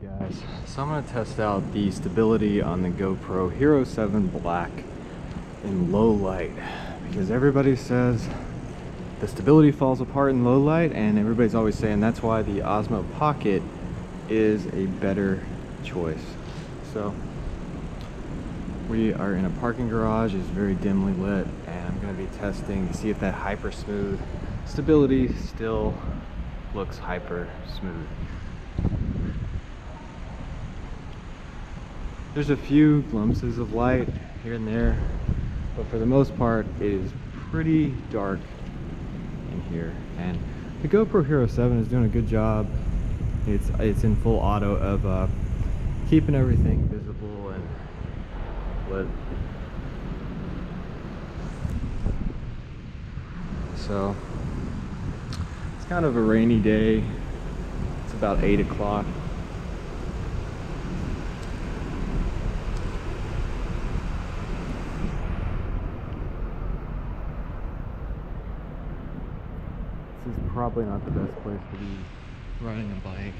Guys, so I'm going to test out the stability on the GoPro Hero 7 Black in low light, because everybody says the stability falls apart in low light, and everybody's always saying that's why the Osmo Pocket is a better choice. So we are in a parking garage. It's very dimly lit, and I'm going to be testing to see if that hyper smooth stability still looks hyper smooth. There's a few glimpses of light here and there, but for the most part it is pretty dark in here. And the GoPro Hero 7 is doing a good job. It's in full auto of keeping everything visible and lit. So it's kind of a rainy day. It's about 8 o'clock. This is probably not the best place to be riding a bike.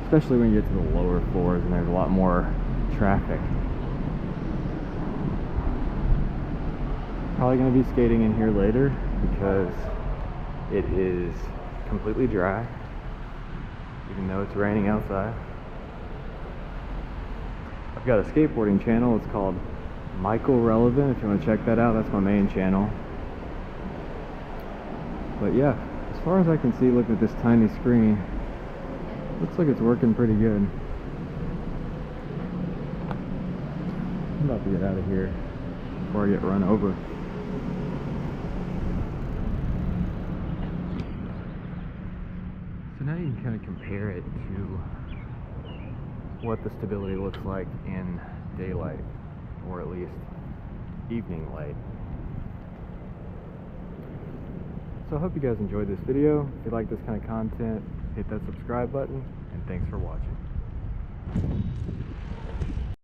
Especially when you get to the lower floors and there's a lot more traffic. Probably going to be skating in here later because it is completely dry, even though it's raining outside. I've got a skateboarding channel. It's called Michael Relevant. If you want to check that out, that's my main channel. But yeah, as far as I can see, looking at this tiny screen, looks like it's working pretty good. I'm about to get out of here before I get run over. So now you can kind of compare it to what the stability looks like in daylight, or at least evening light. So I hope you guys enjoyed this video. If you like this kind of content, hit that subscribe button, and thanks for watching.